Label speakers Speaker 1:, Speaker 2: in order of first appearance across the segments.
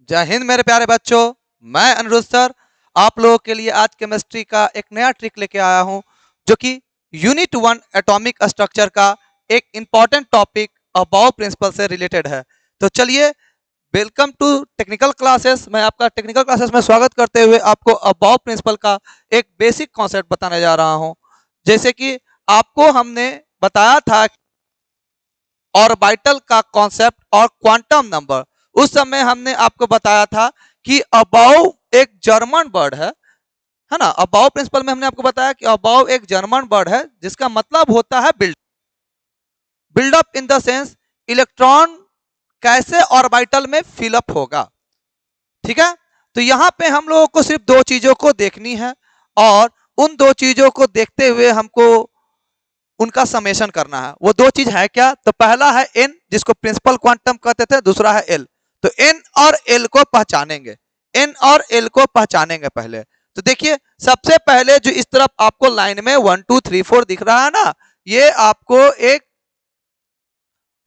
Speaker 1: जय हिंद मेरे प्यारे बच्चों। मैं अनिरुद्ध सर आप लोगों के लिए आज केमिस्ट्री का एक नया ट्रिक लेके आया हूं, जो कि यूनिट 1 एटॉमिक स्ट्रक्चर का एक इंपॉर्टेंट टॉपिक अबाव प्रिंसिपल से रिलेटेड है। तो चलिए, वेलकम टू टेक्निकल क्लासेस। मैं आपका टेक्निकल क्लासेस में स्वागत करते हुए आपको अबाव प्रिंसिपल का एक बेसिक कॉन्सेप्ट बताने जा रहा हूं। जैसे कि आपको हमने बताया था ऑर्बिटल का कॉन्सेप्ट और क्वांटम नंबर, उस समय हमने आपको बताया था कि अबाव एक जर्मन वर्ड है ना। अबाव प्रिंसिपल में हमने आपको बताया कि अबाव एक जर्मन वर्ड है जिसका मतलब होता है build up in the sense electron कैसे ऑर्बिटल में फिलअप होगा। ठीक है, तो यहां पे हम लोगों को सिर्फ दो चीजों को देखनी है और उन दो चीजों को देखते हुए हमको उनका समेशन करना है। वो दो चीज है क्या? तो पहला है एन, जिसको प्रिंसिपल क्वांटम कहते थे, दूसरा है एल। तो एन और एल को पहचानेंगे, एन और एल को पहचानेंगे पहले। तो देखिए, सबसे पहले जो इस तरफ आपको लाइन में 1 2 3 4 दिख रहा है ना, ये आपको एक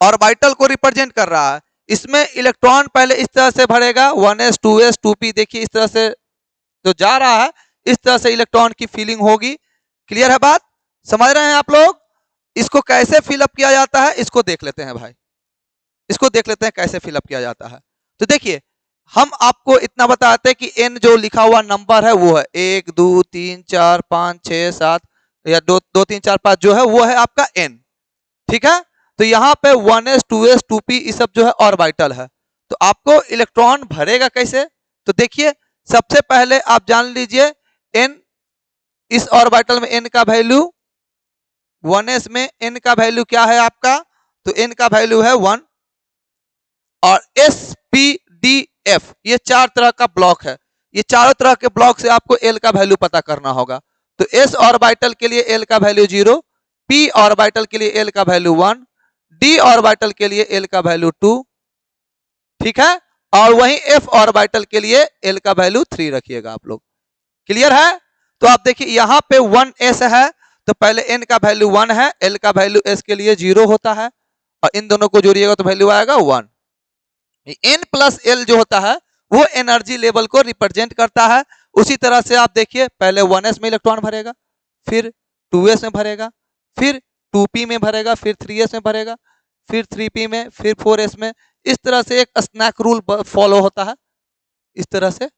Speaker 1: ऑर्बिटल को रिप्रेजेंट कर रहा है। इसमें इलेक्ट्रॉन पहले इस तरह से भरेगा, 1s 2s 2p। देखिए इस तरह से जो जा रहा है, इस तरह से इलेक्ट्रॉन की फीलिंग होगी। क्लियर है बात? समझ रहे हैं आप लोग? इसको कैसे फिलअप किया जाता है इसको देख लेते हैं भाई, इसको देख लेते हैं कैसे फिलअप किया जाता है। तो देखिए, हम आपको इतना बताते हैं कि एन जो लिखा हुआ नंबर है वो है 1 2 3 4 5 6 7 या 2 2 3 4 5 जो है वो है आपका एन। ठीक है, तो यहाँ पे 1s 2s 2p ये सब जो है ऑर्बिटल है। तो आपको इलेक्ट्रॉन भरेगा कैसे? तो देखिए, सबसे पहले आप जान लीजिए एन, इस ऑर्बिटल में एन का वैल्यू 1s में एन का वैल्यू क्या है आपका? तो एन का वैल्यू है 1। और एस पी डी एफ ये चार तरह का ब्लॉक है। ये चारों तरह के ब्लॉक से आपको एल का वैल्यू पता करना होगा। तो एस ऑर्बिटल के लिए एल का वैल्यू 0, पी ऑर्बिटल के लिए एल का वैल्यू 1, डी ऑर्बिटल के लिए एल का वैल्यू 2। ठीक है, और वहीं एफ ऑर्बिटल के लिए एल का वैल्यू 3 रखिएगा आप लोग। क्लियर है? तो आप देखिए यहाँ पे 1s है, तो पहले n का वैल्यू 1 है, l का वैल्यू s के लिए 0 होता है, और इन दोनों को जोड़िएगा तो वैल्यू आएगा 1। n प्लस l जो होता है वो एनर्जी लेवल को रिप्रेजेंट करता है। उसी तरह से आप देखिए, पहले 1s में इलेक्ट्रॉन भरेगा, फिर 2s में भरेगा, फिर 2p में भरेगा, फिर 3s में भरेगा, फिर 3p में, फिर 4s में। इस तरह से एक स्नैक रूल फॉलो होता है, इस तरह से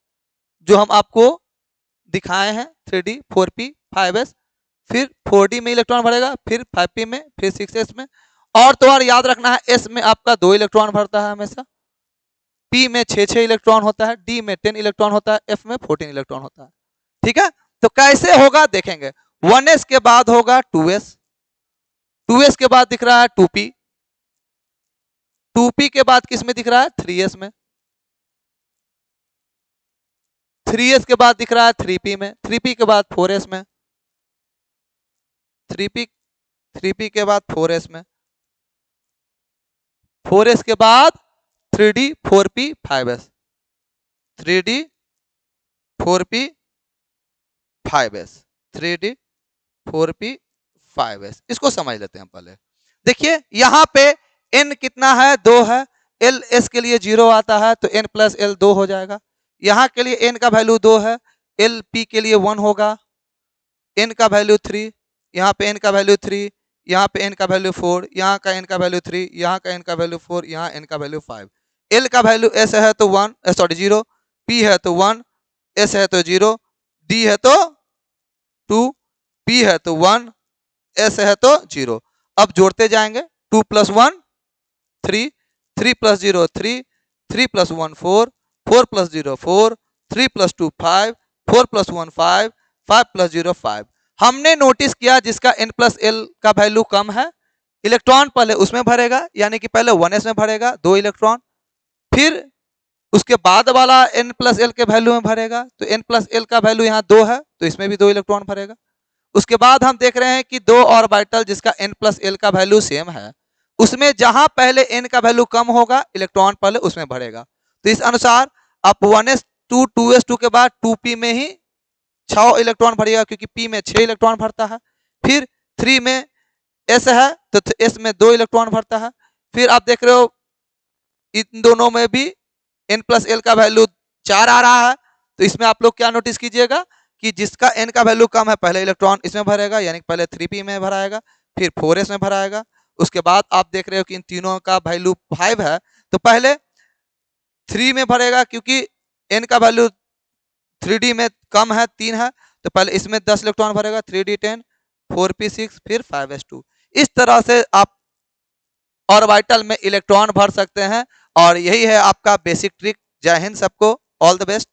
Speaker 1: जो हम आपको दिखाए हैं 3D 4p 5s। फिर 4d में इलेक्ट्रॉन भरेगा, फिर 5p में, फिर 6s में। और तो और याद रखना है, s में आपका 2 इलेक्ट्रॉन भरता है हमेशा, p में 6 इलेक्ट्रॉन होता है, d में 10 इलेक्ट्रॉन होता है, f में 14 इलेक्ट्रॉन होता है। ठीक है, तो कैसे होगा देखेंगे। 1s के बाद होगा 2s, 2s के बाद दिख रहा है 2p, 2p के बाद किस में दिख रहा है? 3s में, 3s के बाद दिख रहा है 3p में, 3p के बाद 4s में, 3p 3p के बाद 4s में, 4s के बाद 3d 4p 5s, 3d 4p 5s, 3d 4p 5s। इसको समझ लेते हैं पहले। देखिए यहां पे n कितना है? 2 है। l s के लिए 0 आता है, तो n प्लस l 2 हो जाएगा। यहां के लिए n का वैल्यू 2 है, l p के लिए 1 होगा, n का वैल्यू 3, यहाँ पे n का वैल्यू 3, यहाँ पे n का वैल्यू 4, यहाँ का n का वैल्यू 3, यहाँ का n का वैल्यू 4, यहाँ n का वैल्यू 5। l का वैल्यू s है तो 1, सॉरी 0, p है तो 1, s है तो 0, d है तो 2, p है तो 1, s है तो 0। अब जोड़ते जाएंगे, 2 plus 1 3, 3 plus 0 3, 3 plus 1 4, 4 plus 0 4, 3 plus 2 5, 4 plus 1 5, 5 plus 0 5। हमने नोटिस किया जिसका n प्लस एल का वैल्यू कम है, इलेक्ट्रॉन पहले उसमें भरेगा, यानी कि पहले 1s में भरेगा 2 इलेक्ट्रॉन, फिर उसके बाद वाला n प्लस एल के वैल्यू में भरेगा। तो n प्लस एल का वैल्यू यहाँ 2 है, तो इसमें भी 2 इलेक्ट्रॉन भरेगा। उसके बाद हम देख रहे हैं कि 2 ऑर्बिटल जिसका n प्लस एल का वैल्यू सेम है, उसमें जहां पहले n का वैल्यू कम होगा, इलेक्ट्रॉन पहले उसमें भरेगा। तो इस अनुसार आप 1s2 2s2 के बाद 2p में ही 6 इलेक्ट्रॉन भरेगा, क्योंकि p में 6 इलेक्ट्रॉन भरता है। फिर 3 में s है, तो s में 2 इलेक्ट्रॉन भरता है। फिर आप देख रहे हो इन दोनों में भी n प्लस एल का वैल्यू 4 आ रहा है, तो इसमें आप लोग क्या नोटिस कीजिएगा कि जिसका n का वैल्यू कम है पहले इलेक्ट्रॉन इसमें भरेगा, यानी पहले 3p में भराएगा, फिर 4s में भराएगा। उसके बाद आप देख रहे हो कि इन तीनों का वैल्यू 5 है, तो पहले 3 में भरेगा, क्योंकि n का वैल्यू 3d में कम है, 3 है, तो पहले इसमें 10 इलेक्ट्रॉन भरेगा, 3d10, 4p6, फिर 5s2। इस तरह से आप ऑर्बिटल में इलेक्ट्रॉन भर सकते हैं, और यही है आपका बेसिक ट्रिक। जय हिंद सबको, ऑल द बेस्ट।